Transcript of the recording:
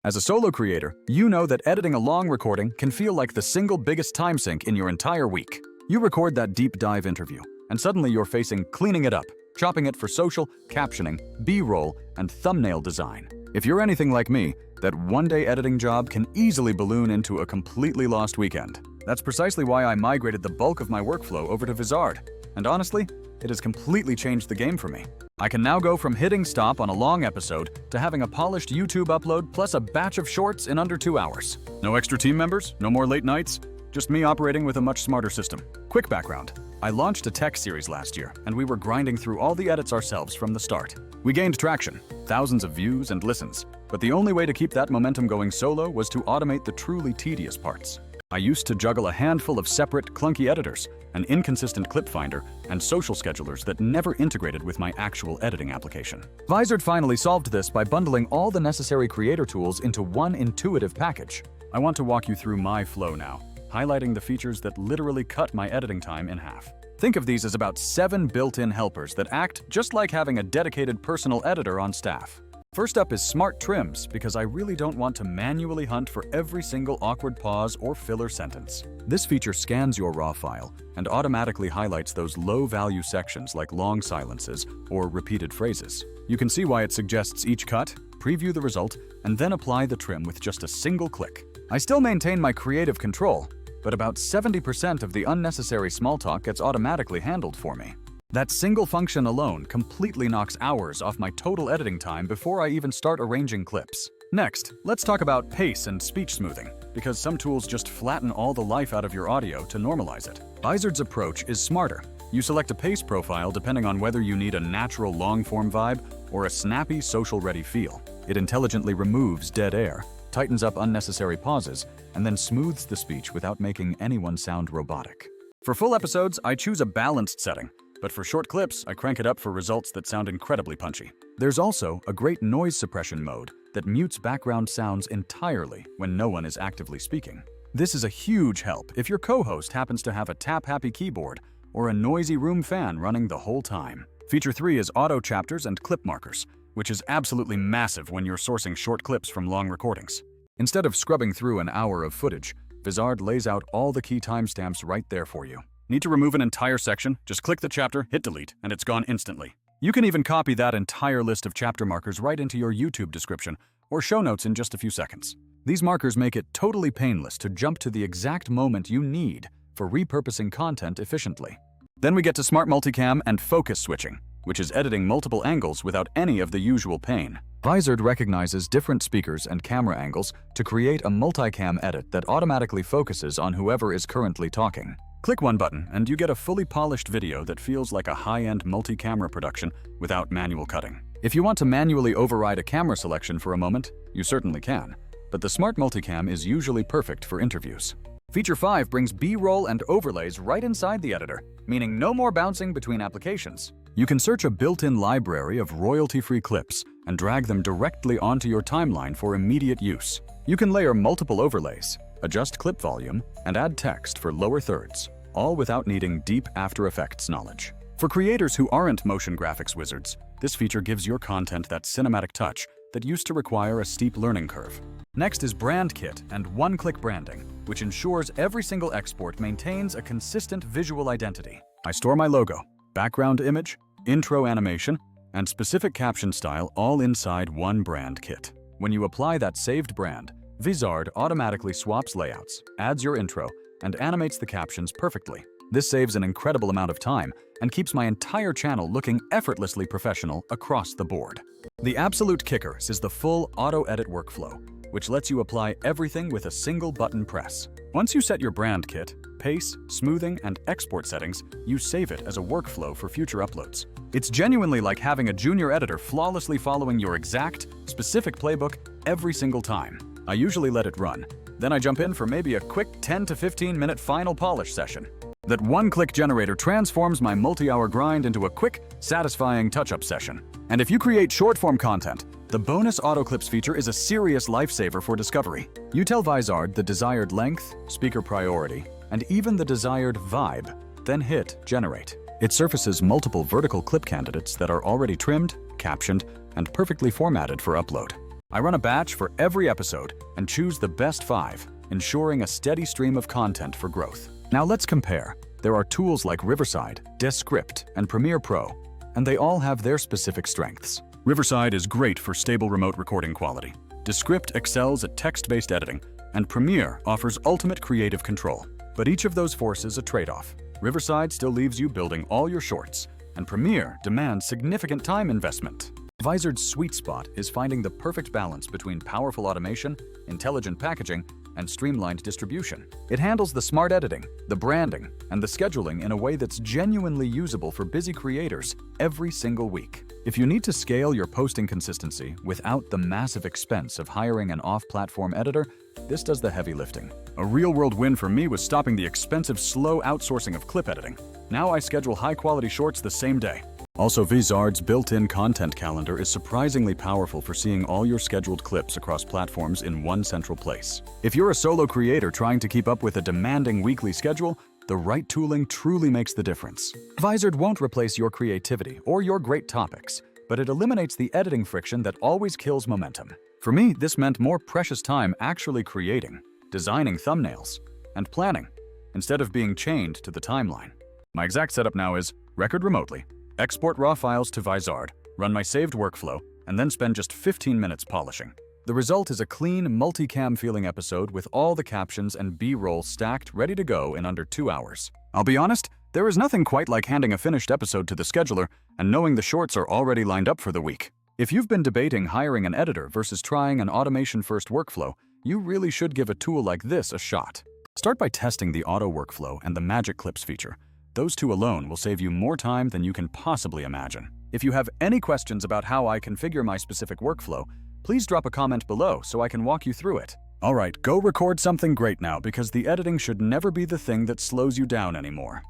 As a solo creator, you know that editing a long recording can feel like the single biggest time sink in your entire week. You record that deep dive interview, and suddenly you're facing cleaning it up, chopping it for social, captioning, B-roll, and thumbnail design. If you're anything like me, that one-day editing job can easily balloon into a completely lost weekend. That's precisely why I migrated the bulk of my workflow over to Vizard. And honestly, it has completely changed the game for me. I can now go from hitting stop on a long episode to having a polished YouTube upload plus a batch of shorts in under 2 hours. No extra team members, no more late nights, just me operating with a much smarter system. Quick background. I launched a tech series last year, and we were grinding through all the edits ourselves from the start. We gained traction, thousands of views and listens, but the only way to keep that momentum going solo was to automate the truly tedious parts. I used to juggle a handful of separate, clunky editors, an inconsistent clip finder, and social schedulers that never integrated with my actual editing application. Vizard finally solved this by bundling all the necessary creator tools into one intuitive package. I want to walk you through my flow now, highlighting the features that literally cut my editing time in half. Think of these as about 7 built-in helpers that act just like having a dedicated personal editor on staff. First up is Smart Trims, because I really don't want to manually hunt for every single awkward pause or filler sentence. This feature scans your raw file and automatically highlights those low-value sections like long silences or repeated phrases. You can see why it suggests each cut, preview the result, and then apply the trim with just a single click. I still maintain my creative control, but about 70% of the unnecessary small talk gets automatically handled for me. That single function alone completely knocks hours off my total editing time before I even start arranging clips. Next, let's talk about pace and speech smoothing, because some tools just flatten all the life out of your audio to normalize it. Vizard's approach is smarter. You select a pace profile depending on whether you need a natural long-form vibe or a snappy, social-ready feel. It intelligently removes dead air, tightens up unnecessary pauses, and then smooths the speech without making anyone sound robotic. For full episodes, I choose a balanced setting. But for short clips, I crank it up for results that sound incredibly punchy. There's also a great noise suppression mode that mutes background sounds entirely when no one is actively speaking. This is a huge help if your co-host happens to have a tap-happy keyboard or a noisy room fan running the whole time. Feature 3 is auto chapters and clip markers, which is absolutely massive when you're sourcing short clips from long recordings. Instead of scrubbing through an hour of footage, Vizard lays out all the key timestamps right there for you. Need to remove an entire section? Just click the chapter, hit delete, and it's gone instantly. You can even copy that entire list of chapter markers right into your YouTube description or show notes in just a few seconds. These markers make it totally painless to jump to the exact moment you need for repurposing content efficiently. Then we get to smart multicam and focus switching, which is editing multiple angles without any of the usual pain. Vizard recognizes different speakers and camera angles to create a multicam edit that automatically focuses on whoever is currently talking. Click one button and you get a fully polished video that feels like a high-end multi-camera production without manual cutting. If you want to manually override a camera selection for a moment, you certainly can, but the smart multicam is usually perfect for interviews. Feature 5 brings B-roll and overlays right inside the editor, meaning no more bouncing between applications. You can search a built-in library of royalty-free clips and drag them directly onto your timeline for immediate use. You can layer multiple overlays, adjust clip volume, and add text for lower thirds, all without needing deep After Effects knowledge. For creators who aren't motion graphics wizards, this feature gives your content that cinematic touch that used to require a steep learning curve. Next is Brand Kit and one-click branding, which ensures every single export maintains a consistent visual identity. I store my logo, background image, intro animation, and specific caption style all inside one brand kit. When you apply that saved brand, Vizard automatically swaps layouts, adds your intro, and animates the captions perfectly. This saves an incredible amount of time and keeps my entire channel looking effortlessly professional across the board. The absolute kicker is the full auto-edit workflow, which lets you apply everything with a single button press. Once you set your brand kit, pace, smoothing, and export settings, you save it as a workflow for future uploads. It's genuinely like having a junior editor flawlessly following your exact, specific playbook every single time. I usually let it run. Then I jump in for maybe a quick 10 to 15 minute final polish session. That one-click generator transforms my multi-hour grind into a quick, satisfying touch-up session. And if you create short-form content, the bonus auto clips feature is a serious lifesaver for discovery. You tell Vizard the desired length, speaker priority, and even the desired vibe, then hit generate. It surfaces multiple vertical clip candidates that are already trimmed, captioned, and perfectly formatted for upload. I run a batch for every episode and choose the best 5, ensuring a steady stream of content for growth. Now let's compare. There are tools like Riverside, Descript, and Premiere Pro, and they all have their specific strengths. Riverside is great for stable remote recording quality. Descript excels at text-based editing, and Premiere offers ultimate creative control. But each of those forces a trade-off. Riverside still leaves you building all your shorts, and Premiere demands significant time investment. Vizard's sweet spot is finding the perfect balance between powerful automation, intelligent packaging, and streamlined distribution. It handles the smart editing, the branding, and the scheduling in a way that's genuinely usable for busy creators every single week. If you need to scale your posting consistency without the massive expense of hiring an off-platform editor, this does the heavy lifting. A real-world win for me was stopping the expensive, slow outsourcing of clip editing. Now I schedule high-quality shorts the same day. Also, Vizard's built-in content calendar is surprisingly powerful for seeing all your scheduled clips across platforms in one central place. If you're a solo creator trying to keep up with a demanding weekly schedule, the right tooling truly makes the difference. Vizard won't replace your creativity or your great topics, but it eliminates the editing friction that always kills momentum. For me, this meant more precious time actually creating, designing thumbnails, and planning, instead of being chained to the timeline. My exact setup now is record remotely, export raw files to Vizard, run my saved workflow, and then spend just 15 minutes polishing. The result is a clean, multicam feeling episode with all the captions and B-roll stacked ready to go in under 2 hours. I'll be honest, there is nothing quite like handing a finished episode to the scheduler and knowing the shorts are already lined up for the week. If you've been debating hiring an editor versus trying an automation-first workflow, you really should give a tool like this a shot. Start by testing the auto workflow and the Magic Clips feature. Those two alone will save you more time than you can possibly imagine. If you have any questions about how I configure my specific workflow, please drop a comment below so I can walk you through it. Alright, go record something great now because the editing should never be the thing that slows you down anymore.